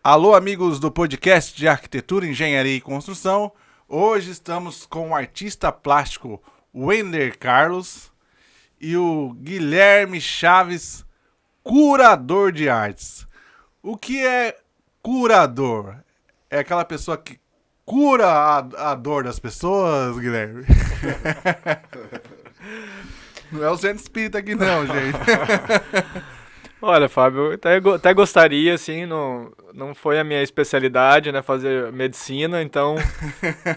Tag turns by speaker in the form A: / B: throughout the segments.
A: Alô, amigos do podcast de Arquitetura, Engenharia e Construção. Hoje estamos com o artista plástico Wender Carlos e o Guilherme Chaves, curador de artes. O que é curador? É aquela pessoa que cura a dor das pessoas, Guilherme? Não é o centro espírita aqui não, gente.
B: Olha, Fábio, eu até gostaria, assim, não foi a minha especialidade, né, fazer medicina, então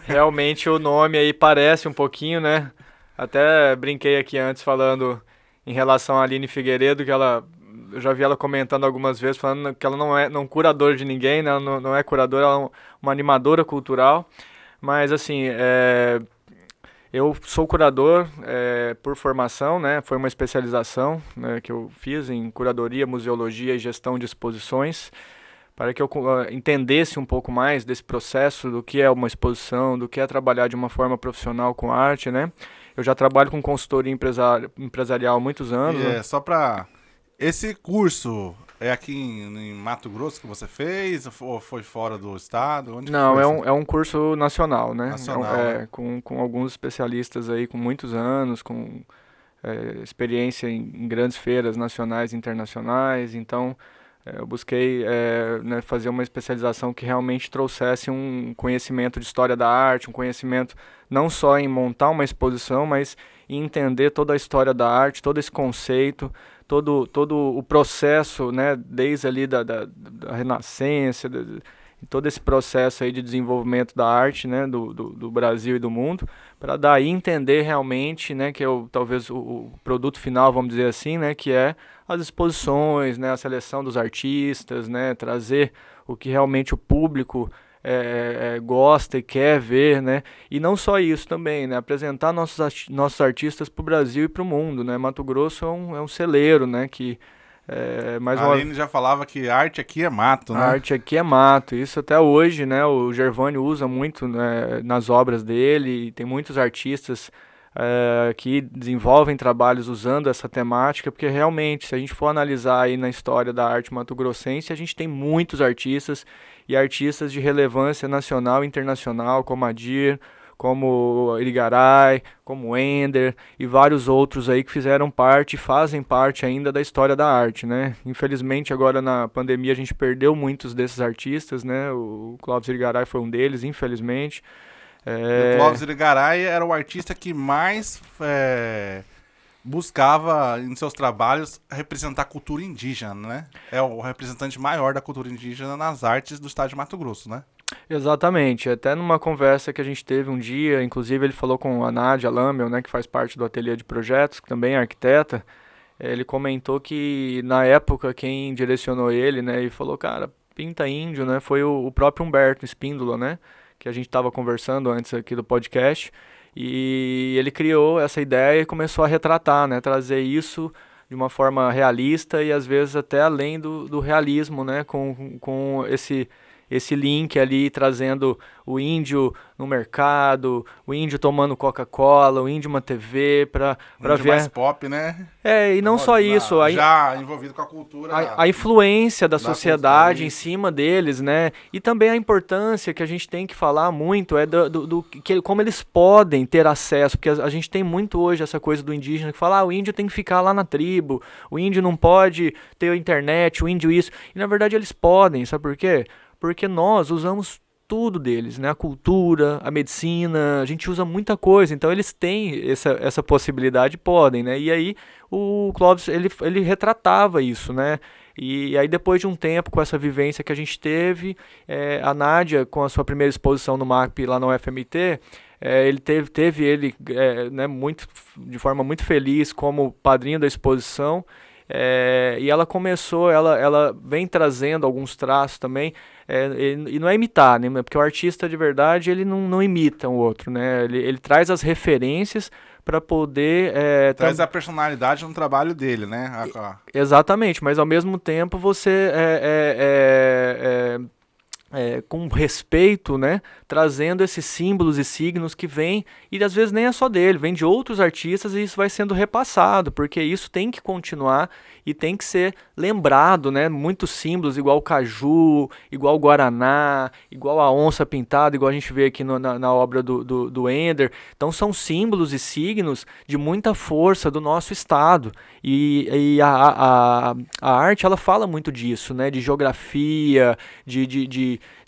B: realmente o nome aí parece um pouquinho, né? Até brinquei aqui antes falando em relação a Aline Figueiredo, eu já vi ela comentando algumas vezes, falando que ela não é não curadora de ninguém, né, ela não é curadora, ela é uma animadora cultural, mas assim, eu sou curador por formação, né? Foi uma especialização, né, que eu fiz em curadoria, museologia e gestão de exposições, para que eu entendesse um pouco mais desse processo, do que é uma exposição, do que é trabalhar de uma forma profissional com arte, né? Eu já trabalho com consultoria empresarial há muitos anos,
A: E
B: né?
A: é só pra... Esse curso é aqui em Mato Grosso que você fez ou foi fora do estado? Onde que
B: Não,
A: foi?
B: é um curso nacional, né?
A: Nacional, né?
B: Com alguns especialistas aí com muitos anos, com experiência em grandes feiras nacionais e internacionais. Então, eu busquei né, fazer uma especialização que realmente trouxesse um conhecimento de história da arte, um conhecimento não só em montar uma exposição, mas em entender toda a história da arte, todo esse conceito, todo o processo, né, desde ali da Renascença, todo esse processo aí de desenvolvimento da arte, né, do Brasil e do mundo, para daí entender realmente, né, que é talvez o produto final, vamos dizer assim, né, que é as exposições, né, a seleção dos artistas, né, trazer o que realmente o público gosta e quer ver, né, e não só isso também, né, apresentar nossos artistas para o Brasil e para o mundo, né. Mato Grosso é um celeiro, né, que mais
A: A
B: uma
A: Aline já falava que arte aqui é mato,
B: a
A: né?
B: arte aqui é mato, isso até hoje, né? O Gervânio usa muito, né, nas obras dele, e tem muitos artistas que desenvolvem trabalhos usando essa temática, porque realmente, se a gente for analisar aí na história da arte mato-grossense, a gente tem muitos artistas e artistas de relevância nacional e internacional, como Adir, como Irigaray, como Ender e vários outros aí que fizeram parte e fazem parte ainda da história da arte, né? Infelizmente agora na pandemia a gente perdeu muitos desses artistas, né? O Clóvis Irigaray foi um deles, infelizmente.
A: E o Clóvis
B: É,
A: Irigaray era o artista que mais buscava em seus trabalhos representar a cultura indígena, né? É o representante maior da cultura indígena nas artes do estado de Mato Grosso, né?
B: Exatamente, até numa conversa que a gente teve um dia, inclusive ele falou com a Nádia Lamel, né, que faz parte do ateliê de projetos, que também é arquiteta. Ele comentou que na época quem direcionou ele, né, e falou, cara, pinta índio, né, foi o próprio Humberto Espíndola, né, que a gente estava conversando antes aqui do podcast, e ele criou essa ideia e começou a retratar, né, trazer isso de uma forma realista e às vezes até além do realismo, né, com esse link ali trazendo o índio no mercado, o índio tomando Coca-Cola, o índio uma TV
A: Um
B: para
A: índio mais
B: ver.
A: pop, né?
B: E não só isso,
A: Já envolvido com a cultura
B: a influência da
A: da
B: sociedade em
A: isso.
B: cima deles, né? E também a importância que a gente tem que falar muito é como eles podem ter acesso, porque a gente tem muito hoje essa coisa do indígena que fala, o índio tem que ficar lá na tribo, o índio não pode ter internet, o índio isso. E na verdade eles podem, sabe por quê? Porque nós usamos tudo deles, né? A cultura, a medicina, a gente usa muita coisa, então eles têm essa possibilidade, podem, né? E aí o Clóvis, ele retratava isso, né? E aí depois de um tempo, com essa vivência que a gente teve, a Nádia, com a sua primeira exposição no MAP lá no UFMT, ele teve ele né, de forma muito feliz como padrinho da exposição, e ela começou, ela vem trazendo alguns traços também, e não é imitar, né? Porque o artista de verdade ele não imita o outro, né? Ele traz as referências para poder
A: Traz a personalidade no trabalho dele, né?
B: exatamente, mas ao mesmo tempo você com respeito, né, trazendo esses símbolos e signos que vêm, e às vezes nem é só dele, vem de outros artistas, e isso vai sendo repassado, porque isso tem que continuar e tem que ser lembrado, né, muitos símbolos, igual o caju, igual o guaraná, igual a onça pintada, igual a gente vê aqui na obra do Ender. Então são símbolos e signos de muita força do nosso estado, e a arte, ela fala muito disso, né, de geografia,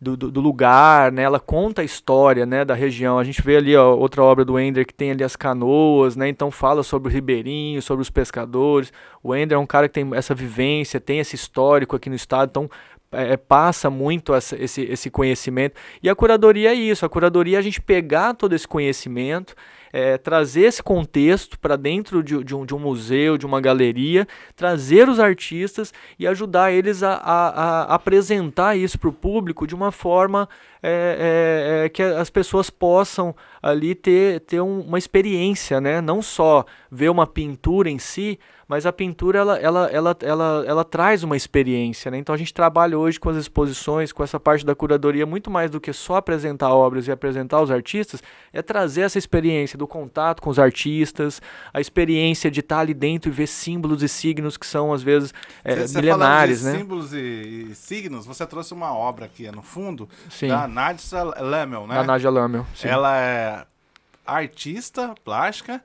B: do lugar, né? Ela conta a história, né, da região. A gente vê ali, ó, outra obra do Ender que tem ali as canoas, né? Então fala sobre o ribeirinho, sobre os pescadores. O Ender é um cara que tem essa vivência, tem esse histórico aqui no estado, então passa muito esse conhecimento. E a curadoria é isso. A curadoria é a gente pegar todo esse conhecimento, trazer esse contexto para dentro de um museu, de uma galeria, trazer os artistas e ajudar eles a apresentar isso para o público de uma forma que as pessoas possam ali ter uma experiência, né? Não só ver uma pintura em si, mas a pintura ela traz uma experiência, né? Então a gente trabalha hoje com as exposições, com essa parte da curadoria, muito mais do que só apresentar obras e apresentar os artistas, é trazer essa experiência do contato com os artistas, a experiência de estar ali dentro e ver símbolos e signos que são às vezes milenares, né?
A: Símbolos e signos, você trouxe uma obra aqui no fundo,
B: Sim.
A: Da Nadja Lamel, né?
B: Da Nadja Lamel, sim.
A: Ela é artista plástica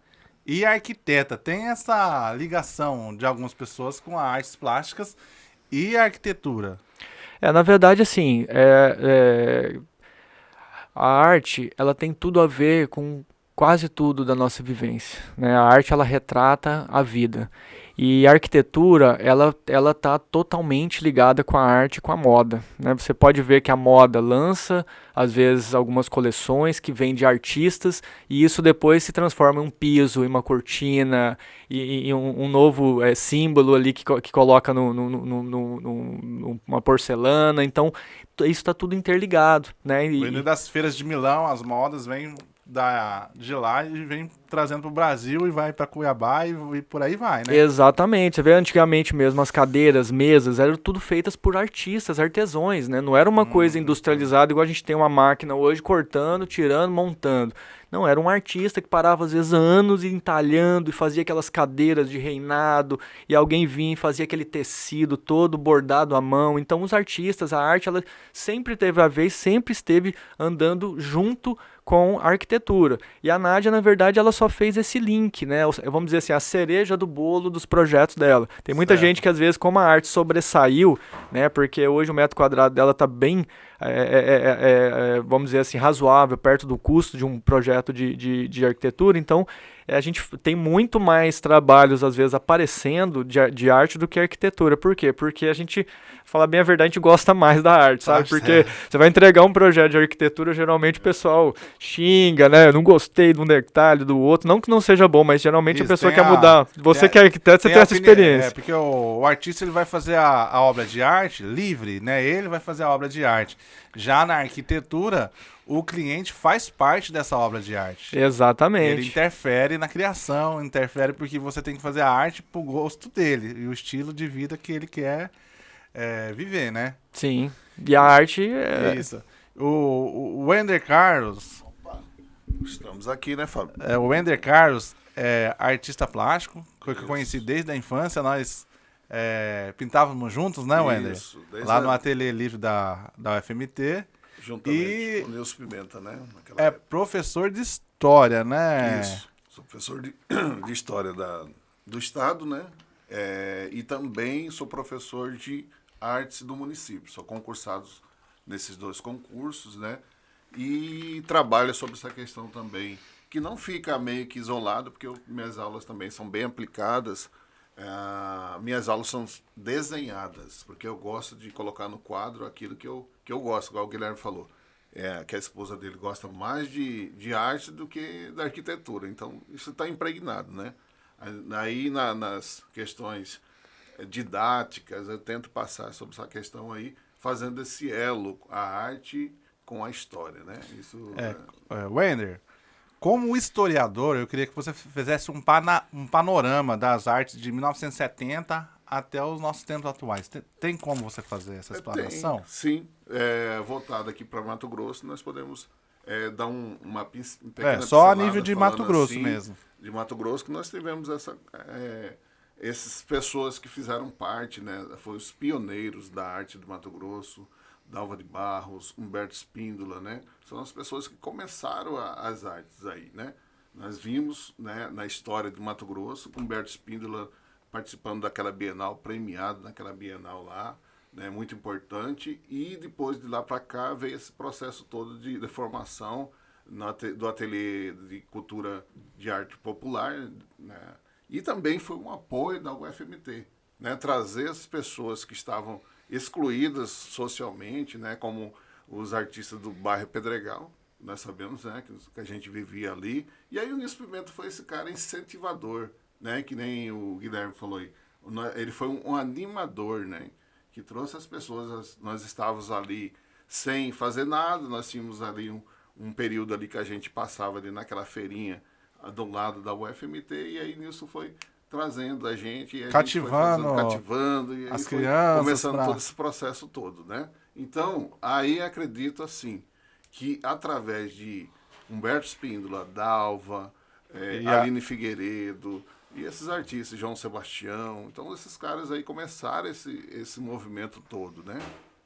A: e arquiteta. Tem essa ligação de algumas pessoas com as artes plásticas e a arquitetura.
B: Na verdade, assim, a arte, ela tem tudo a ver com quase tudo da nossa vivência, né? A arte, ela retrata a vida. E a arquitetura, ela tá totalmente ligada com a arte e com a moda, né? Você pode ver que a moda lança, às vezes, algumas coleções que vêm de artistas, e isso depois se transforma em um piso, em uma cortina, em um novo símbolo ali que coloca numa porcelana. Então, isso está tudo interligado, né?
A: Vindo das feiras de Milão, as modas vêm de lá e vem trazendo para o Brasil e vai para Cuiabá e por aí vai, né?
B: Exatamente. Você vê antigamente mesmo as cadeiras, mesas, eram tudo feitas por artistas, artesãos, né? Não era uma coisa industrializada igual a gente tem uma máquina hoje cortando, tirando, montando. Não, era um artista que parava às vezes anos entalhando e fazia aquelas cadeiras de reinado, e alguém vinha e fazia aquele tecido todo bordado à mão. Então os artistas, a arte, ela sempre teve a vez, sempre esteve andando junto com a arquitetura. E a Nádia, na verdade, ela só fez esse link, né? Vamos dizer assim, a cereja do bolo dos projetos dela. Tem muita gente que às vezes, como a arte sobressaiu, né? Porque hoje o metro quadrado dela tá bem, vamos dizer assim, razoável, perto do custo de um projeto de arquitetura. Então, a gente tem muito mais trabalhos, às vezes, aparecendo de arte do que arquitetura. Por quê? Porque a gente, falar bem a verdade, a gente gosta mais da arte, sabe? Porque você vai entregar um projeto de arquitetura, geralmente o pessoal xinga, né? Eu não gostei de um detalhe, do outro. Não que não seja bom, mas geralmente a pessoa quer mudar. Você que é arquiteto, você tem essa experiência.
A: Porque o artista, ele vai fazer a obra de arte livre, né? Ele vai fazer a obra de arte. Já na arquitetura, o cliente faz parte dessa obra de arte.
B: Exatamente.
A: Ele interfere na criação, interfere porque você tem que fazer a arte pro gosto dele e o estilo de vida que ele quer viver, né?
B: Sim. E a arte
A: Isso. O Ender Carlos...
C: Opa, estamos aqui, né, Fábio?
A: O Ender Carlos é artista plástico, que eu conheci desde a infância. Nós pintávamos juntos, né, Wender?
C: Isso.
A: Lá no ateliê livre da UFMT.
C: Juntamente com o Nilson Pimenta, né?
A: Professor de história, né?
C: Isso. Sou professor de história do estado, né? E também sou professor de artes do município. Sou concursado nesses 2 concursos, né? E trabalho sobre essa questão também, que não fica meio que isolado, porque minhas aulas também são bem aplicadas. Minhas aulas são desenhadas, porque eu gosto de colocar no quadro aquilo que eu gosto, igual o Guilherme falou. Que a esposa dele gosta mais de arte do que da arquitetura. Então, isso está impregnado, né? Aí, nas questões didáticas, eu tento passar sobre essa questão aí, fazendo esse elo, a arte com a história, né? Isso
A: Wender, como historiador, eu queria que você fizesse um panorama das artes de 1970 até os nossos tempos atuais. Tem como você fazer essa explanação?
C: Tem, sim. Voltado aqui para Mato Grosso, nós podemos dar uma pequena
A: só a
C: pincelada
A: nível de
C: falando
A: Mato Grosso
C: assim,
A: mesmo.
C: De Mato Grosso, que nós tivemos essas pessoas que fizeram parte, né? Foram os pioneiros da arte do Mato Grosso, Dalva de Barros, Humberto Espíndola, né? São as pessoas que começaram as artes aí, né? Nós vimos, né, na história do Mato Grosso, Humberto Espíndola participando daquela Bienal, premiado naquela Bienal lá, né, muito importante, e depois de lá para cá veio esse processo todo de formação do Ateliê de Cultura de Arte Popular, né, e também foi um apoio da UFMT, né, trazer as pessoas que estavam excluídas socialmente, né, como os artistas do bairro Pedregal, nós sabemos, né, que a gente vivia ali, e aí o Nilson Pimenta foi esse cara incentivador, né, que nem o Guilherme falou aí, ele foi um animador, né, que trouxe as pessoas, nós estávamos ali sem fazer nada, nós tínhamos ali um período ali que a gente passava ali naquela feirinha do lado da UFMT, e aí Nilson foi trazendo a gente, e a
A: cativando,
C: gente foi cativando, e aí
A: as
C: foi
A: crianças
C: começando todo esse processo todo, né? Então, aí acredito assim, que através de Humberto Espíndola, Dalva, Aline Figueiredo, e esses artistas, João Sebastião, então esses caras aí começaram esse movimento todo, né?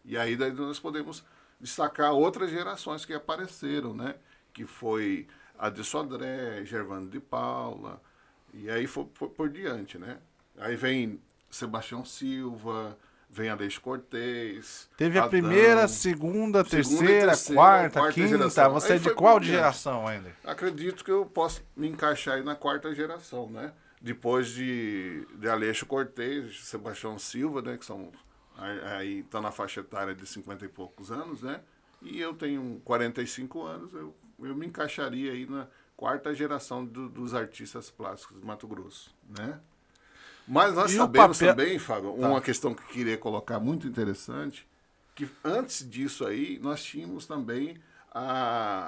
C: E aí daí nós podemos destacar outras gerações que apareceram, né? Que foi Adilson André, Gervando de Paula, e aí foi por diante, né? Aí vem Sebastião Silva, vem Aleixo Cortez.
A: Teve a
C: Adão,
A: primeira, segunda, terceira, quarta, quinta.
C: geração.
A: Você é
C: Aí
A: de
C: foi
A: qual
C: por diante.
A: geração, Wender?
C: Acredito que eu posso me encaixar aí na quarta geração, né? Depois de Aleixo Cortez, Sebastião Silva, né? Que são aí tá na faixa etária de 50 e poucos anos, né? E eu tenho 45 anos, eu me encaixaria aí na quarta geração dos artistas plásticos de Mato Grosso, né? Mas nós sabemos também, Fábio, uma questão que eu queria colocar muito interessante, que antes disso aí, nós tínhamos também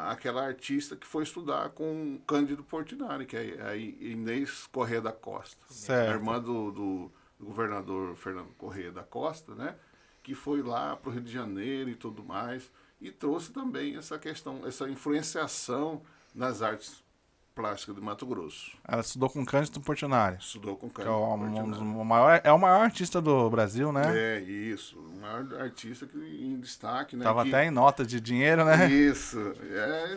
C: aquela artista que foi estudar com Cândido Portinari, que é a Inês Corrêa da Costa,
A: certo.
C: A irmã do governador Fernando Corrêa da Costa, né? Que foi lá para o Rio de Janeiro e tudo mais, e trouxe também essa questão, essa influenciação nas artes plásticas de Mato Grosso.
A: Ela estudou com Cândido Portinari.
C: Estudou com
A: Que é
C: Cândido
A: o maior artista do Brasil, né?
C: É, isso. O maior artista que, em destaque, né?
A: Tava até em nota de dinheiro, né?
C: Isso.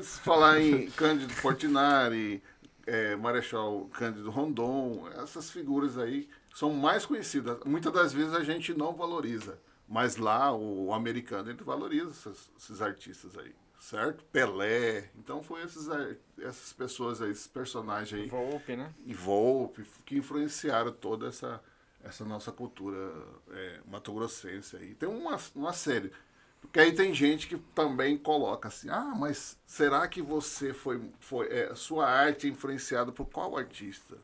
C: Se falar em Cândido Portinari, Marechal Cândido Rondon, essas figuras aí são mais conhecidas. Muitas das vezes a gente não valoriza, mas lá o americano ele valoriza esses artistas aí, certo? Pelé. Então foi essas pessoas aí, esses personagens aí.
B: Volpe, né?
C: E Volpe, que influenciaram toda essa nossa cultura mato-grossense aí. Tem uma série. Porque aí tem gente que também coloca assim, mas será que você sua arte é influenciada por qual artista?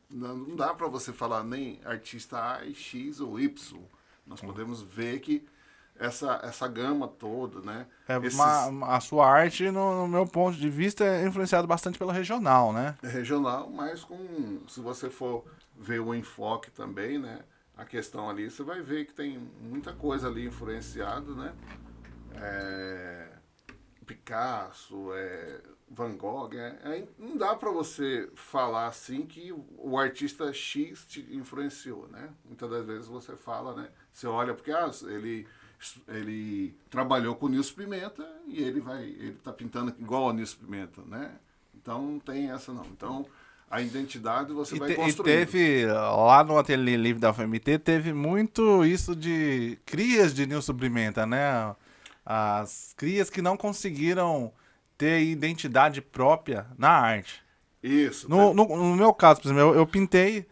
C: Não dá para você falar nem artista A, X ou Y. Nós podemos ver que essa gama toda, né?
A: A sua arte, no meu ponto de vista, é influenciada bastante pelo regional, né?
C: É regional, mas se você for ver o enfoque também, né? A questão ali, você vai ver que tem muita coisa ali influenciada, né? Picasso, Van Gogh, não dá para você falar assim que o artista X te influenciou, né? Muitas das vezes você fala, né? Você olha porque ele trabalhou com o Nilson Pimenta e ele tá pintando igual ao Nilson Pimenta, né? Então não tem essa não. Então a identidade você vai construindo.
A: E teve, lá no Ateliê Livre da UFMT, teve muito isso de crias de Nilson Pimenta, né? As crias que não conseguiram ter identidade própria na arte.
C: Isso.
A: No meu caso, por exemplo, eu pintei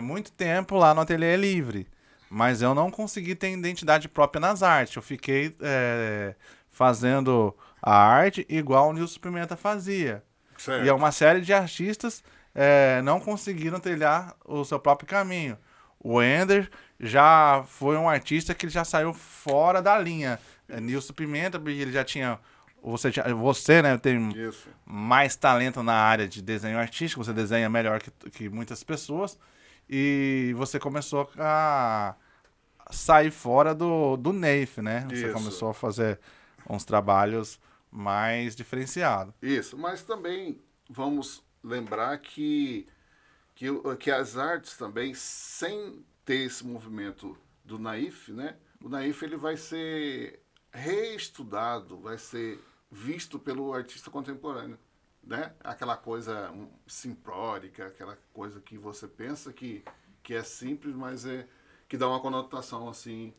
A: muito tempo lá no Ateliê Livre, mas eu não consegui ter identidade própria nas artes. Eu fiquei fazendo a arte igual o Nilson Pimenta fazia.
C: Certo.
A: E uma série de artistas não conseguiram trilhar o seu próprio caminho. O Wender já foi um artista que já saiu fora da linha. Nilson Pimenta, porque ele já tinha... Você, né, tem mais talento na área de desenho artístico, você desenha melhor que muitas pessoas. e você começou a sair fora do NAIF, né? Você
C: Isso.
A: começou a fazer uns trabalhos mais diferenciados.
C: Isso, mas também vamos lembrar que as artes também, sem ter esse movimento do NAIF, né? O NAIF ele vai ser reestudado, vai ser visto pelo artista contemporâneo, né? Aquela coisa simplórica, aquela coisa que você pensa que é simples, mas que dá uma conotação assim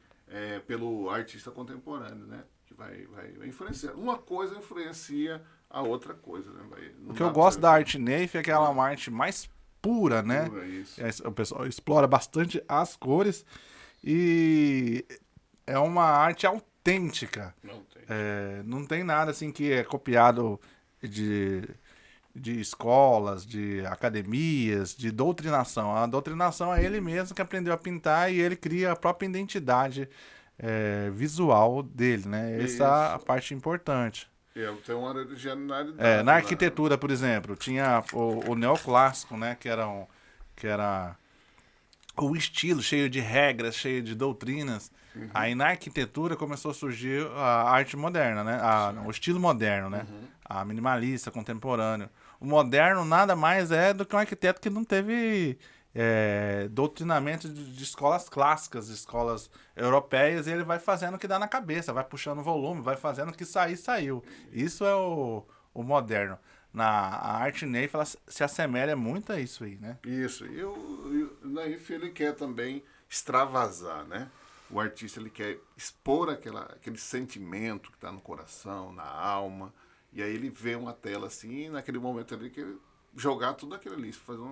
C: pelo artista contemporâneo, né? Que vai influenciar. Uma coisa influencia a outra coisa, né?
A: O que eu gosto da arte NAIF é que ela é uma arte mais pura, né?
C: Isso.
A: O pessoal explora bastante as cores e é uma arte autêntica.
C: Não tem.
A: Não tem nada assim que é copiado de escolas, de academias, de doutrinação. A doutrinação é ele mesmo que aprendeu a pintar e ele cria a própria identidade visual dele, né? Essa é a parte importante.
C: Tem uma originalidade.
A: Na arquitetura, por exemplo, tinha o neoclássico, né? Que era o estilo cheio de regras, cheio de doutrinas.
C: Uhum.
A: Aí na arquitetura começou a surgir a arte moderna, né? O estilo moderno, né?
C: Uhum.
A: A minimalista, contemporâneo. O moderno nada mais é do que um arquiteto que não teve doutrinamento de escolas clássicas, de escolas europeias, e ele vai fazendo o que dá na cabeça, vai puxando volume, vai fazendo o que sair, saiu. Isso é o moderno. A arte NAIF, ela se assemelha muito a isso aí, né?
C: Isso. E o NAIF, ele quer também extravasar, né? O artista, ele quer expor aquele sentimento que está no coração, na alma, e aí ele vê uma tela assim, e naquele momento ele quer jogar tudo aquilo ali, fazer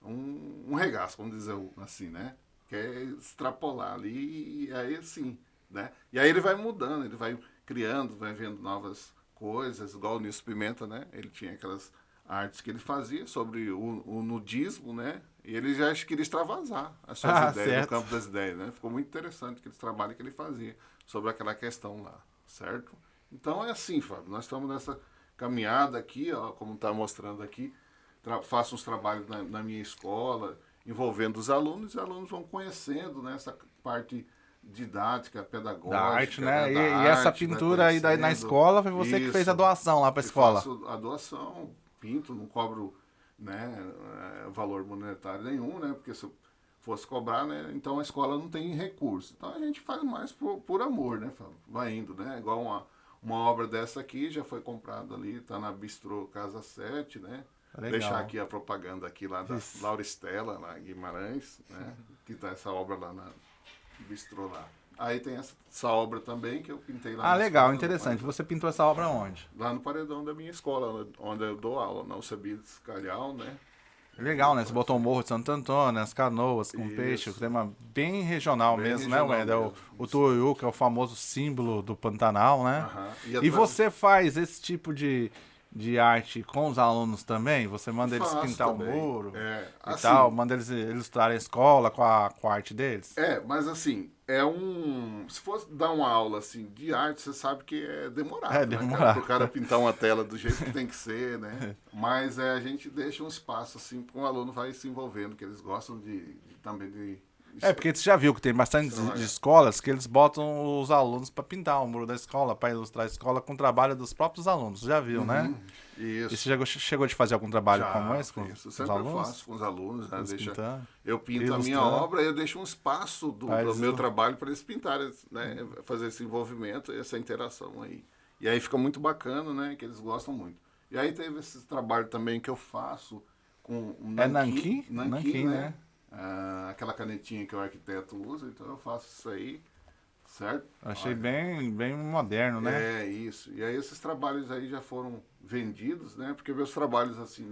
C: um regaço, vamos dizer assim, né? Quer extrapolar ali, e aí assim, né? E aí ele vai mudando, ele vai criando, vai vendo novas coisas, igual o Nilson Pimenta, né? Ele tinha aquelas artes que ele fazia sobre o nudismo, né? E ele já queria extravasar as suas ideias no campo das ideias, né? Ficou muito interessante aquele trabalho que ele fazia sobre aquela questão lá, certo? Então é assim, Fábio, nós estamos nessa caminhada aqui, ó, como está mostrando aqui, faço uns trabalhos na minha escola, envolvendo os alunos, e os alunos vão conhecendo, né, essa parte didática, pedagógica.
A: Da arte, né?
C: Da
A: E
C: arte,
A: essa pintura aí na escola foi você que fez a doação lá para a escola.
C: Eu faço a doação, pinto, não cobro, né, valor monetário nenhum, né? Porque se eu fosse cobrar, né? Então a escola não tem recurso. Então a gente faz mais por amor, né, Fábio? Vai indo, né? Igual uma obra dessa aqui já foi comprada ali, tá na Bistrô Casa 7, né?
A: Legal.
C: Deixar aqui a propaganda aqui lá da Laura Estela, lá em Guimarães, né? Que tá essa obra lá na Bistrô lá. Aí tem essa obra também que eu pintei lá.
A: Legal,
C: escola,
A: interessante. Você pintou essa obra onde?
C: Lá no paredão da minha escola, onde eu dou aula, na Alcebiades Calhau, né?
A: Legal, né? Você botou o Morro de Santo Antônio, as canoas com
C: Isso.
A: peixe, o tema bem regional
C: Bem
A: mesmo,
C: regional
A: né, Wendel?
C: mesmo,
A: O Tuiuiu, que é o famoso símbolo do Pantanal, né?
C: Aham.
A: E você faz esse tipo de arte com os alunos também? Você manda eles
C: Faço
A: pintar
C: também.
A: o muro
C: É,
A: e
C: assim,
A: tal? Manda eles ilustrarem a escola com a arte deles?
C: mas assim, se fosse dar uma aula assim de arte, você sabe que é demorado,
A: É
C: né,
A: demorado.
C: cara? Pro cara pintar uma tela do jeito que tem que ser, né? Mas a gente deixa um espaço assim para o aluno vai se envolvendo, que eles gostam também de
A: Porque você já viu que tem bastante de escolas que eles botam os alunos para pintar o muro da escola, para ilustrar a escola com o trabalho dos próprios alunos. Você já viu, né?
C: Isso.
A: E você chegou de fazer algum trabalho
C: Já
A: como esse com
C: fiz. Eu
A: os
C: sempre
A: alunos?
C: faço com os alunos, né?
A: Eles pintando,
C: Eu pinto a minha
A: ilustrando.
C: obra e eu deixo um espaço do meu trabalho para eles pintarem, né? Fazer esse envolvimento, essa interação aí. E aí fica muito bacana, né? Que eles gostam muito. E aí teve esse trabalho também que eu faço com o
A: nanquim?
C: Nanquim, né? Aquela canetinha que o arquiteto usa, então eu faço isso aí, certo?
A: Achei bem moderno, né?
C: É, isso. E aí esses trabalhos aí já foram vendidos, né? Porque meus trabalhos, assim,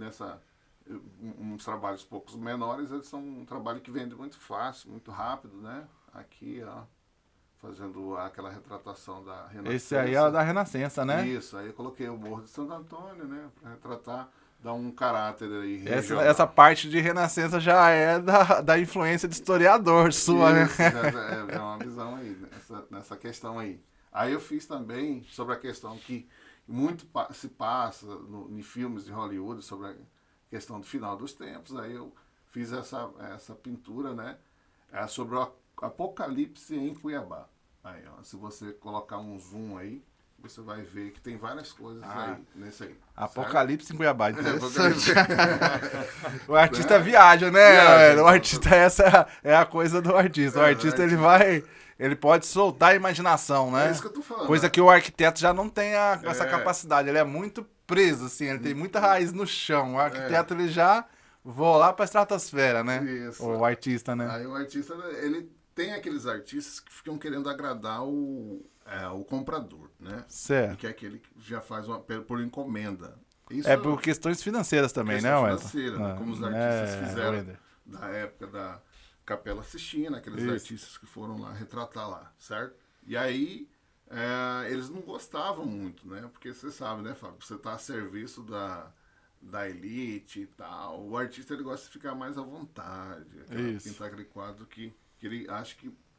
C: uns trabalhos poucos menores, eles são um trabalho que vende muito fácil, muito rápido, né? Aqui, ó, fazendo aquela retratação da Renascença.
A: Esse aí é o da Renascença, né?
C: Isso, aí eu coloquei o Morro de Santo Antônio, né? Para retratar, dar um caráter aí
A: Essa parte de Renascença já é da influência de historiador sua, né?
C: Já é uma visão aí, nessa questão aí. Aí eu fiz também sobre a questão que muito se passa em filmes de Hollywood sobre a questão do final dos tempos. Aí eu fiz essa pintura, né? Sobre o apocalipse em Cuiabá. Aí, ó, se você colocar um zoom aí, você vai ver que tem várias coisas aí, nesse aí.
A: Apocalipse em Cuiabá, interessante. O artista viaja, né?
C: Viaja,
A: O artista, essa é a coisa do artista. O artista, ele pode soltar a imaginação, né?
C: É isso que eu tô falando.
A: Coisa que o arquiteto já não tem essa capacidade. Ele é muito preso, assim, ele tem muita raiz no chão. O arquiteto, ele já voa lá pra estratosfera, né?
C: Isso.
A: O artista, né?
C: Aí o artista, ele tem aqueles artistas que ficam querendo agradar o comprador, né?
A: Certo.
C: E que é aquele que já faz por encomenda. Isso
A: É por questões financeiras também, né, Wellington?
C: financeira, né? Como os artistas fizeram da época da Capela Sistina, aqueles artistas que foram lá retratar lá, certo? E aí eles não gostavam muito, né? Porque você sabe, né, Fábio? Você tá a serviço da elite e tal. O artista, ele gosta de ficar mais à vontade. Pintar aquele quadro que ele acha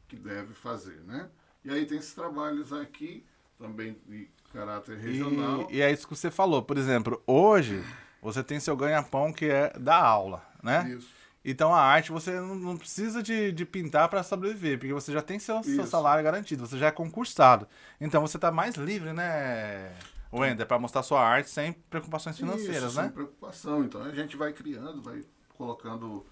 C: que deve fazer, né? E aí tem esses trabalhos aqui, também de caráter regional.
A: E é isso que você falou. Por exemplo, hoje você tem seu ganha-pão que é da aula, né?
C: Isso.
A: Então a arte você não precisa de pintar para sobreviver, porque você já tem seu salário garantido, você já é concursado. Então você tá mais livre, né, Wender, para mostrar sua arte sem preocupações financeiras, né?
C: Sem preocupação. Então a gente vai criando, vai colocando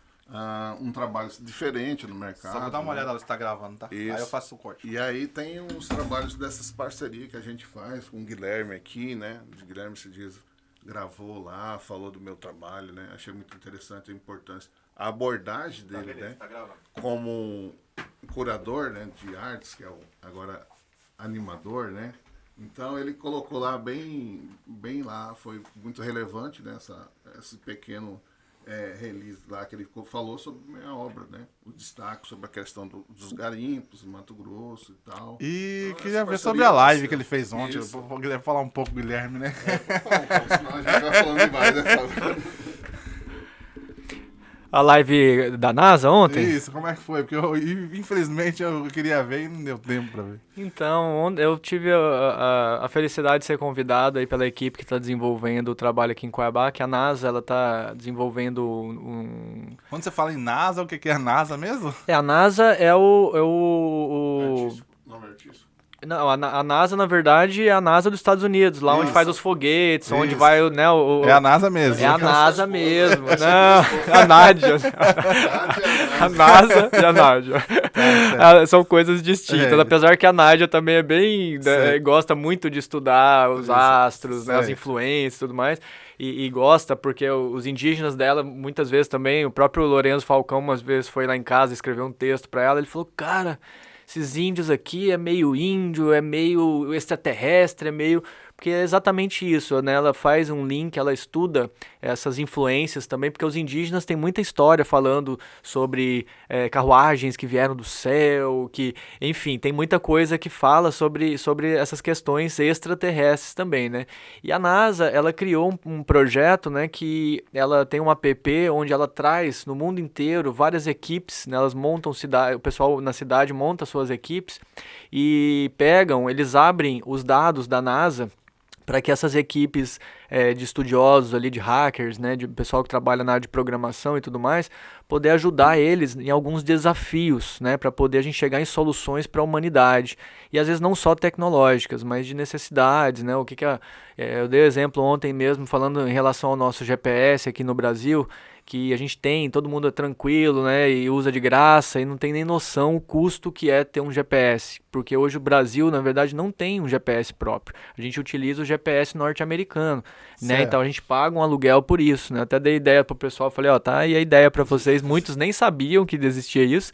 C: um trabalho diferente no mercado.
A: Só vou dar uma olhada lá se tá gravando, tá?
C: Isso.
A: Aí eu faço o corte.
C: E aí tem uns trabalhos dessas parcerias que a gente faz com o Guilherme aqui, né? O Guilherme se diz, gravou lá, falou do meu trabalho, né? Achei muito interessante a importância. A abordagem dele, né?
A: Tá gravando.
C: Como curador, né, de artes, que é agora animador, né? Então ele colocou lá bem lá, foi muito relevante, né? Esse pequeno release lá que ele falou sobre a minha obra, né? O destaque sobre a questão dos garimpos, Mato Grosso e tal.
A: E
C: então,
A: queria ver sobre a live que ele fez ontem.
C: Isso.
A: Eu vou falar um pouco, Guilherme, né?
C: Vou falar um pouco, senão a gente vai falando demais, né, Fábio?
B: A live da NASA ontem?
A: Isso, como é que foi? Porque infelizmente eu queria ver e não deu tempo pra ver.
B: Então, eu tive a felicidade de ser convidado aí pela equipe que está desenvolvendo o trabalho aqui em Cuiabá, que a NASA, ela está desenvolvendo
A: Quando você fala em NASA, o que é a NASA mesmo?
B: A NASA é o...
C: Nome artístico.
B: Não, a NASA, na verdade, é a NASA dos Estados Unidos, lá onde faz os foguetes, onde
A: Isso.
B: vai, né,
A: É a NASA mesmo.
B: É a NASA mesmo, não, a Nádia. A NASA e a Nádia. São coisas distintas, apesar que a Nádia também é bem, gosta muito de estudar os astros, né, as influências e tudo mais, e gosta porque os indígenas dela, muitas vezes também, o próprio Lourenço Falcão, umas vezes foi lá em casa escrever um texto pra ela, ele falou, cara, esses índios aqui é meio índio, é meio extraterrestre, é meio... Porque é exatamente isso, né? Ela faz um link, ela estuda essas influências também, porque os indígenas têm muita história falando sobre carruagens que vieram do céu, que, enfim, tem muita coisa que fala sobre essas questões extraterrestres também, né? E a NASA, ela criou um projeto, né, que ela tem um app onde ela traz no mundo inteiro várias equipes, né? Elas montam o pessoal na cidade monta suas equipes e eles abrem os dados da NASA para que essas equipes de estudiosos ali, de hackers, né, de pessoal que trabalha na área de programação e tudo mais, poder ajudar eles em alguns desafios, né, para poder a gente chegar em soluções para a humanidade. E às vezes não só tecnológicas, mas de necessidades, né, eu dei exemplo ontem mesmo, falando em relação ao nosso GPS aqui no Brasil, que a gente tem, todo mundo é tranquilo, né, e usa de graça e não tem nem noção o custo que é ter um GPS, porque hoje o Brasil, na verdade, não tem um GPS próprio. A gente utiliza o GPS norte-americano, né, então a gente paga um aluguel por isso, né, até dei ideia pro pessoal, falei, tá aí a ideia para vocês, muitos nem sabiam que existia isso,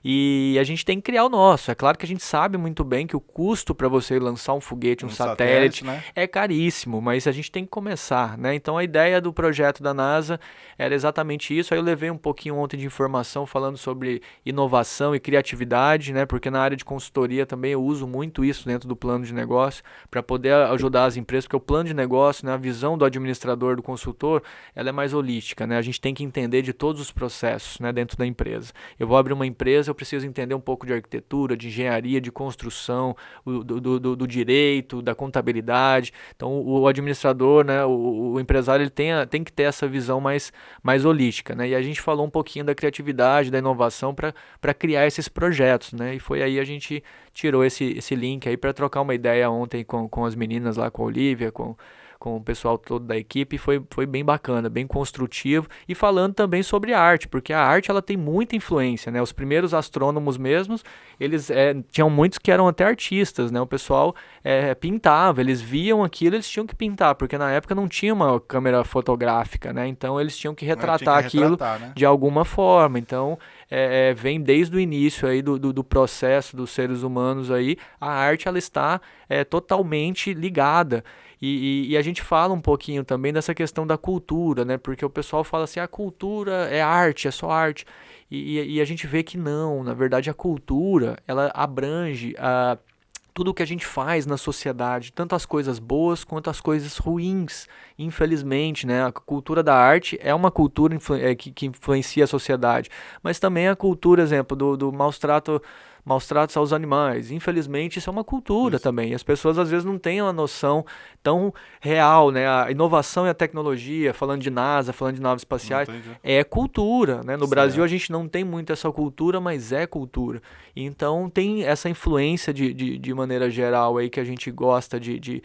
B: e a gente tem que criar o nosso. É claro que a gente sabe muito bem que o custo para você lançar um foguete, um satélite, né, é caríssimo, mas a gente tem que começar, né, então a ideia do projeto da NASA era exatamente isso. Aí eu levei um pouquinho ontem de informação falando sobre inovação e criatividade, né? Porque na área de consultoria também eu uso muito isso dentro do plano de negócio para poder ajudar as empresas, porque o plano de negócio, né, a visão do administrador, do consultor, ela é mais holística, né? A gente tem que entender de todos os processos processos, né, dentro da empresa. Eu vou abrir uma empresa, eu preciso entender um pouco de arquitetura, de engenharia, de construção, do direito, da contabilidade. Então, o administrador, né, o empresário, ele tem que ter essa visão mais holística, né? E a gente falou um pouquinho da criatividade, da inovação para criar esses projetos, né? E foi aí a gente tirou esse link aí para trocar uma ideia ontem com as meninas lá, com a Olivia, com o pessoal todo da equipe. Foi bem bacana, bem construtivo, e falando também sobre a arte, porque a arte ela tem muita influência, né? Os primeiros astrônomos mesmos, eles tinham muitos que eram até artistas, né? O pessoal pintava, eles viam aquilo, eles tinham que pintar, porque na época não tinha uma câmera fotográfica, né? Então eles tinham que retratar aquilo, né, de alguma forma. Então vem desde o início aí do processo dos seres humanos aí, a arte ela está totalmente ligada. E a gente fala um pouquinho também dessa questão da cultura, né? Porque o pessoal fala assim, a cultura é arte, é só arte. E a gente vê que não, na verdade a cultura, ela abrange tudo o que a gente faz na sociedade, tanto as coisas boas quanto as coisas ruins, infelizmente, né? A cultura da arte é uma cultura que influencia a sociedade, mas também a cultura, exemplo, do maus tratos aos animais. Infelizmente, isso é uma cultura também. As pessoas, às vezes, não têm uma noção tão real, né? A inovação e a tecnologia, falando de NASA, falando de naves espaciais, é cultura, né? No Brasil, a gente não tem muito essa cultura, mas é cultura. Então, tem essa influência de maneira geral aí que a gente gosta de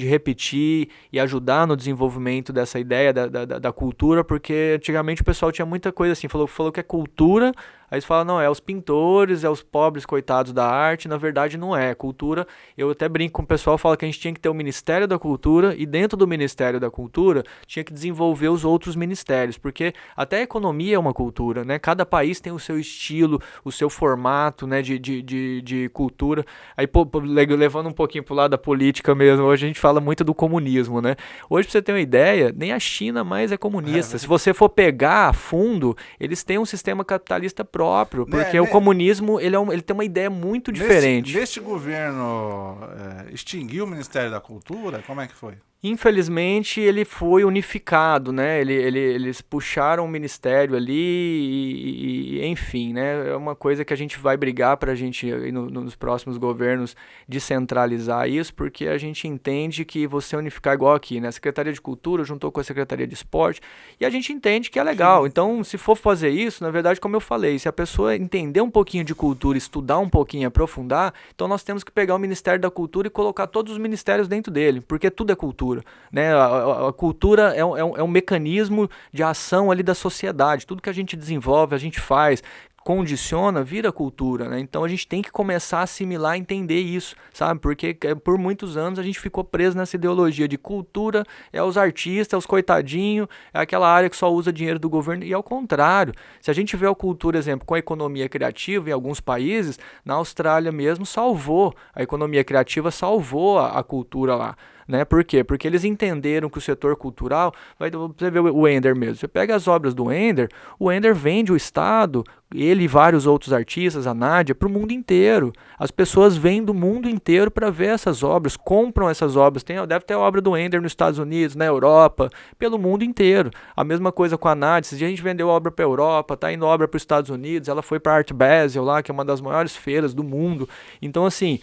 B: repetir e ajudar no desenvolvimento dessa ideia da cultura, porque antigamente o pessoal tinha muita coisa assim, falou que é cultura. Aí eles falam, não, é os pintores, é os pobres coitados da arte. Na verdade não é. Cultura, eu até brinco com o pessoal, falo que a gente tinha que ter o Ministério da Cultura, e dentro do Ministério da Cultura tinha que desenvolver os outros ministérios, porque até a economia é uma cultura, né? Cada país tem o seu estilo, o seu formato, né, de cultura. Aí, levando um pouquinho pro lado da política mesmo, hoje a gente fala muito do comunismo, né? Hoje, pra você ter uma ideia, nem a China mais é comunista. Se você for pegar a fundo, eles têm um sistema capitalista próprio, porque o comunismo ele tem uma ideia muito diferente.
A: Neste governo extinguiu o Ministério da Cultura? Como é que foi?
B: Infelizmente, ele foi unificado, né? Eles puxaram o ministério ali e enfim, né? É uma coisa que a gente vai brigar para a gente, nos próximos governos, descentralizar isso, porque a gente entende que você unificar igual aqui, né? A Secretaria de Cultura juntou com a Secretaria de Esporte, e a gente entende que é legal. Então, se for fazer isso, na verdade, como eu falei, se a pessoa entender um pouquinho de cultura, estudar um pouquinho, aprofundar, então nós temos que pegar o Ministério da Cultura e colocar todos os ministérios dentro dele, porque tudo é cultura. Né? A cultura é um mecanismo de ação ali da sociedade. Tudo que a gente desenvolve, a gente faz, condiciona, vira cultura, né? Então a gente tem que começar a assimilar, entender isso, sabe? Porque por muitos anos a gente ficou preso nessa ideologia de cultura é os artistas, é os coitadinhos, é aquela área que só usa dinheiro do governo, e ao contrário. Se a gente vê a cultura, exemplo, com a economia criativa em alguns países, na Austrália mesmo salvou, a economia criativa salvou a cultura lá. Né? Por quê? Porque eles entenderam que o setor cultural, você vê o Ender mesmo, você pega as obras do Ender, o Ender vende o Estado, ele e vários outros artistas, a Nádia, para o mundo inteiro. As pessoas vêm do mundo inteiro para ver essas obras, compram essas obras. Deve ter obra do Ender nos Estados Unidos, na Europa, pelo mundo inteiro. A mesma coisa com a Nádia, a gente vendeu obra para a Europa, está indo obra para os Estados Unidos, ela foi para a Art Basel lá, que é uma das maiores feiras do mundo. Então, assim,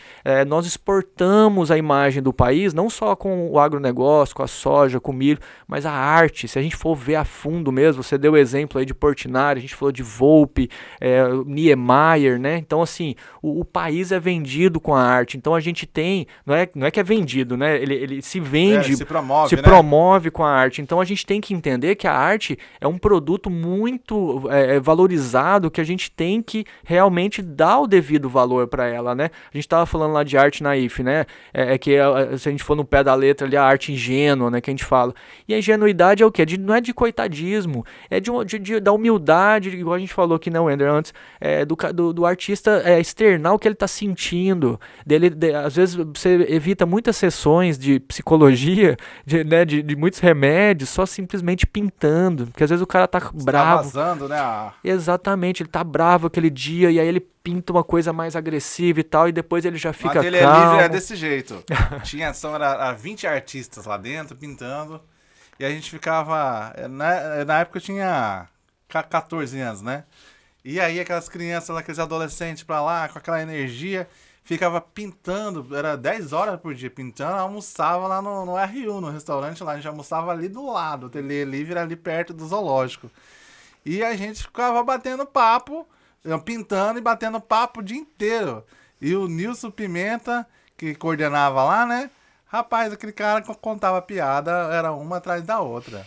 B: nós exportamos a imagem do país, não só com o agronegócio, com a soja, com o milho, mas a arte. Se a gente for ver a fundo mesmo, você deu o exemplo aí de Portinari, a gente falou de Volpe, Niemeyer, né? Então, assim, o país é vendido com a arte. Então, a gente tem, não é que é vendido, né? Ele se vende,
A: se promove, né?
B: Promove com a arte. Então, a gente tem que entender que a arte é um produto muito valorizado, que a gente tem que realmente dar o devido valor para ela, né? A gente estava falando lá de arte naif, né? Se a gente for no pé da letra ali, a arte ingênua, né? Que a gente fala. E a ingenuidade é o quê? Não é de coitadismo, é da humildade, igual a gente falou aqui, não, Ender, antes, do artista externar o que ele está sentindo. Às vezes você evita muitas sessões de psicologia, de muitos remédios, só simplesmente pintando. Porque às vezes o cara tá bravo.
A: Vazando, né?
B: Exatamente, ele tá bravo aquele dia, e aí ele pinta uma coisa mais agressiva e tal, e depois ele já fica calmo.
A: Livre é desse jeito. Era 20 artistas lá dentro, pintando, e a gente ficava... Na época eu tinha 14 anos, né? E aí aquelas crianças, aqueles adolescentes pra lá, com aquela energia, ficava pintando, era 10 horas por dia pintando, almoçava lá no RU, no restaurante lá, a gente almoçava ali do lado, o ateliê livre ali perto do zoológico. E a gente ficava batendo papo, pintando e batendo papo o dia inteiro. E o Nilson Pimenta, que coordenava lá, né? Rapaz, aquele cara que contava piada, era uma atrás da outra.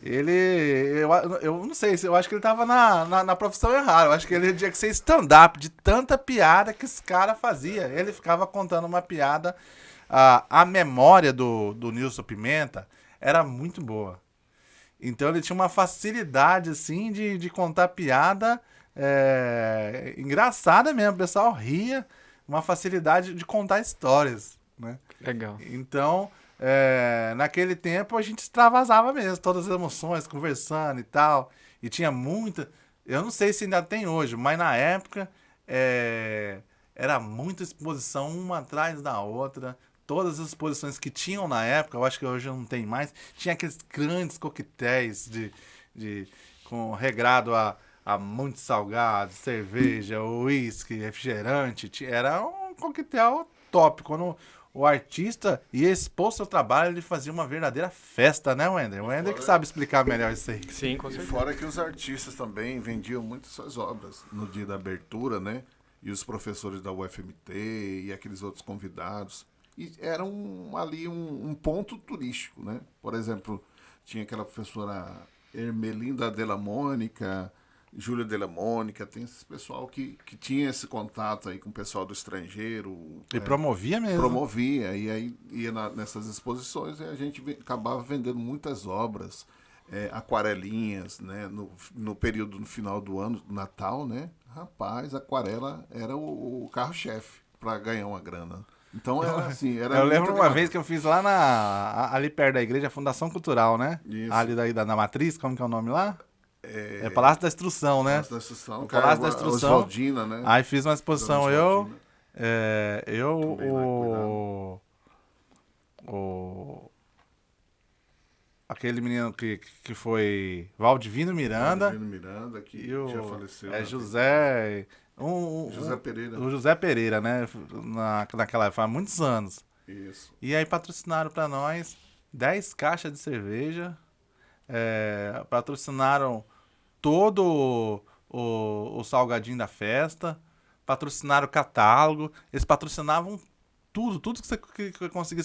A: Eu não sei, eu acho que ele tava na profissão errada. Eu acho que ele tinha que ser stand-up, de tanta piada que esse cara fazia. Ele ficava contando uma piada. A memória do Nilson Pimenta era muito boa. Então ele tinha uma facilidade, assim, de contar piada engraçada mesmo. O pessoal ria, uma facilidade de contar histórias, né?
B: Legal.
A: Então, naquele tempo a gente extravasava mesmo, todas as emoções, conversando e tal. E tinha muita... Eu não sei se ainda tem hoje, mas na época era muita exposição uma atrás da outra. Todas as exposições que tinham na época, eu acho que hoje não tem mais, tinha aqueles grandes coquetéis com regrado a muito salgado, cerveja, uísque, refrigerante. Era um coquetel top. Quando o artista ia expor seu trabalho, ele fazia uma verdadeira festa, né, Wender? O Wender que sabe explicar melhor isso aí.
B: Sim, com
C: E
B: certeza.
C: fora que os artistas também vendiam muito suas obras no dia da abertura, né? E os professores da UFMT e aqueles outros convidados. E era ali um ponto turístico, né? Por exemplo, tinha aquela professora Ermelinda Della Mônica, Júlia Della Mônica, tem esse pessoal que tinha esse contato aí com o pessoal do estrangeiro.
A: E promovia mesmo.
C: Promovia, e aí ia nessas exposições e a gente acabava vendendo muitas obras, aquarelinhas, né? No período, no final do ano, Natal, né? Rapaz, a aquarela era o carro-chefe para ganhar uma grana. Então era assim,
A: eu lembro uma vez que eu fiz lá ali perto da igreja, Fundação Cultural, né?
C: Isso.
A: Ali da Matriz, como que é o nome lá? Palácio da Instrução, né?
C: Palácio da Instrução,
A: o Palácio da Instrução.
C: Oswaldina, né?
A: Aí fiz uma exposição,
C: Oswaldina.
A: Aquele menino que foi Valdivino Miranda.
C: Valdivino Miranda, que
A: e
C: já faleceu.
A: José...
C: José Pereira.
A: O José Pereira, né? Naquela época, há muitos anos.
C: Isso.
A: E aí patrocinaram pra nós 10 caixas de cerveja. Patrocinaram todo o salgadinho da festa. Patrocinaram o catálogo. Eles patrocinavam tudo que você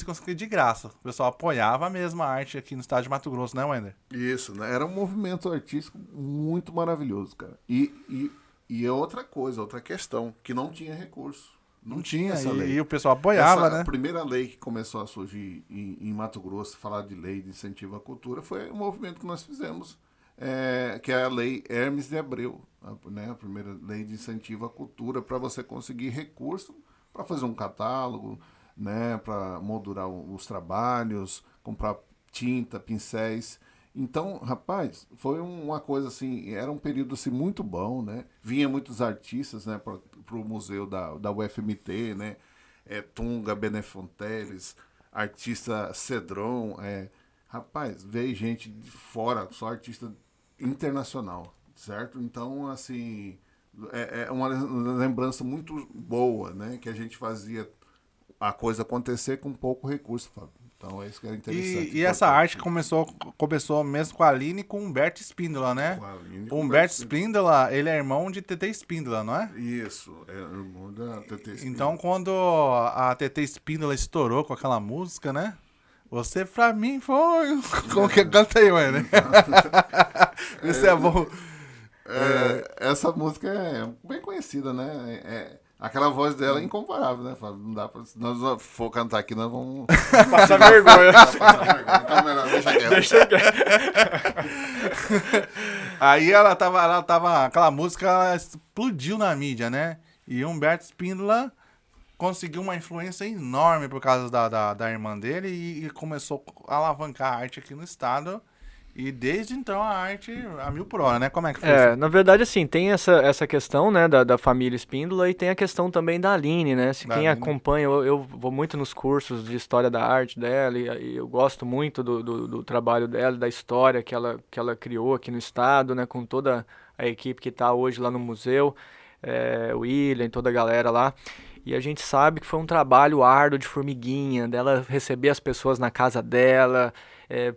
A: conseguia de graça. O pessoal apoiava a mesma arte aqui no estado de Mato Grosso, né, Wender?
C: Isso, né? Era um movimento artístico muito maravilhoso, cara. E é outra coisa, outra questão, que não tinha recurso. Não tinha essa lei.
A: E o pessoal apoiava, né?
C: A primeira lei que começou a surgir em Mato Grosso, falar de lei de incentivo à cultura, foi um movimento que nós fizemos, que é a lei Hermes de Abreu, né? A primeira lei de incentivo à cultura, para você conseguir recurso para fazer um catálogo, né? Para moldurar os trabalhos, comprar tinta, pincéis. Então, rapaz, foi uma coisa assim, era um período assim, muito bom, né? Vinha muitos artistas, né, para o museu da UFMT, né? Tunga, Benefonteles, artista Cedron, rapaz, veio gente de fora, só artista internacional, certo? Então, assim, é uma lembrança muito boa, né? Que a gente fazia a coisa acontecer com pouco recurso, Fábio. Então é isso que era interessante.
A: E essa arte começou mesmo com a Aline e com o Humberto Espíndola, né? O Humberto Espíndola, ele é irmão de TT Espíndola, não é?
C: Isso, é irmão da TT Espíndola.
A: Então quando a TT Espíndola estourou com aquela música, né? Você pra mim foi... Como que canta aí, mano? Isso é bom.
C: Essa música é bem conhecida, né? Aquela voz dela é incomparável, né, Fábio? Não dá pra... Se nós for cantar aqui, nós vamos...
B: Passar vergonha.
C: Então, melhor, deixa quieto.
A: Aí ela tava... Aquela música ela explodiu na mídia, né? E Humberto Espíndola conseguiu uma influência enorme por causa da irmã dele e começou a alavancar a arte aqui no estado. E desde então a arte a mil por hora, né? Como é que foi isso?
B: Na verdade, assim, tem essa questão, né, da família Espíndola e tem a questão também da Aline, né? Se
A: Da
B: quem
A: Aline.
B: acompanha, eu vou muito nos cursos de história da arte dela e eu gosto muito do trabalho dela, da história que ela criou aqui no estado, né, com toda a equipe que está hoje lá no museu, o William, toda a galera lá. E a gente sabe que foi um trabalho árduo de formiguinha, dela receber as pessoas na casa dela.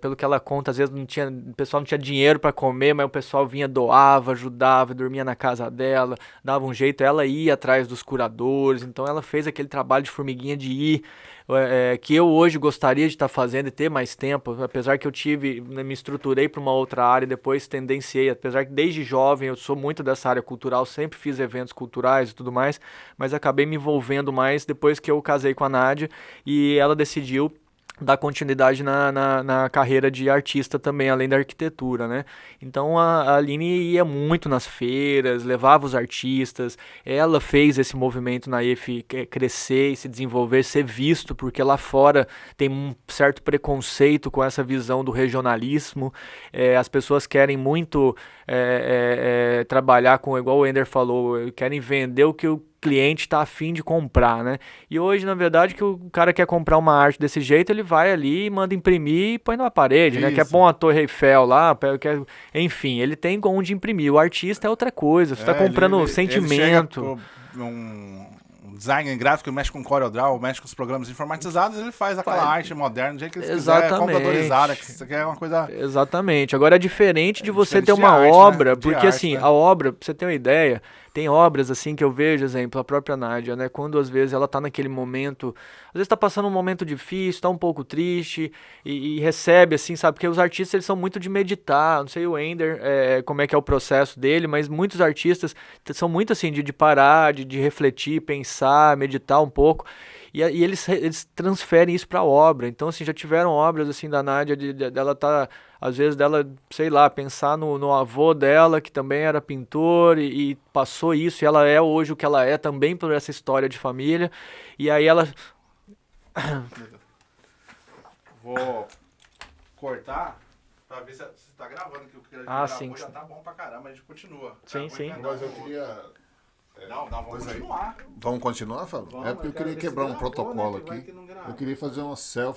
B: Pelo que ela conta, às vezes o pessoal não tinha dinheiro para comer, mas o pessoal vinha, doava, ajudava, dormia na casa dela, dava um jeito, ela ia atrás dos curadores, então ela fez aquele trabalho de formiguinha de ir, que eu hoje gostaria de estar fazendo e ter mais tempo, apesar que eu tive, né, me estruturei para uma outra área e depois tendenciei, apesar que desde jovem eu sou muito dessa área cultural, sempre fiz eventos culturais e tudo mais, mas acabei me envolvendo mais depois que eu casei com a Nádia e ela decidiu dar continuidade na carreira de artista também, além da arquitetura, né? Então a Aline ia muito nas feiras, levava os artistas, ela fez esse movimento na IF crescer e se desenvolver, ser visto, porque lá fora tem um certo preconceito com essa visão do regionalismo, as pessoas querem muito trabalhar com, igual o Ender falou, querem vender o que o cliente está afim de comprar, né? E hoje, na verdade, que o cara quer comprar uma arte desse jeito, ele vai ali, manda imprimir e põe na parede, né? Quer pôr uma Torre Eiffel lá, enfim, ele tem onde imprimir. O artista é outra coisa, você está comprando sentimento.
A: Um design gráfico, ele mexe com CorelDRAW, mexe com os programas informatizados, ele faz aquela arte moderna do jeito que ele quiser, computadorizada, que isso aqui é uma coisa...
B: Exatamente. Agora é diferente de você ter
A: diferente de
B: uma
A: arte,
B: obra,
A: né? De
B: porque
A: arte,
B: assim,
A: né?
B: a obra, pra você ter uma ideia, tem obras assim que eu vejo, exemplo, a própria Nádia, né? Quando às vezes ela tá naquele momento, às vezes tá passando um momento difícil, tá um pouco triste e recebe assim, sabe? Porque os artistas eles são muito de meditar, não sei o Ender, como é que é o processo dele, mas muitos artistas são muito assim de parar, de refletir, pensar, meditar um pouco. E eles transferem isso pra obra. Então, assim, já tiveram obras assim da Nádia, dela tá, às vezes dela, sei lá, pensar no avô dela, que também era pintor e passou isso, e ela é hoje o que ela é também por essa história de família. E aí ela...
A: Vou cortar pra ver se tá gravando, que o que a gente
B: Ah,
A: gravou
B: sim.
A: já tá bom pra caramba, a gente continua.
B: Sim, sim.
C: Mas eu queria...
A: Não, vamos continuar.
C: Vamos continuar, Fábio?
A: Vamos,
C: É porque eu
A: eu quero
C: queria
A: ver se
C: quebrar um
A: gravou,
C: protocolo
A: né, que vai
C: aqui.
A: que não grava.
C: Eu queria fazer uma selfie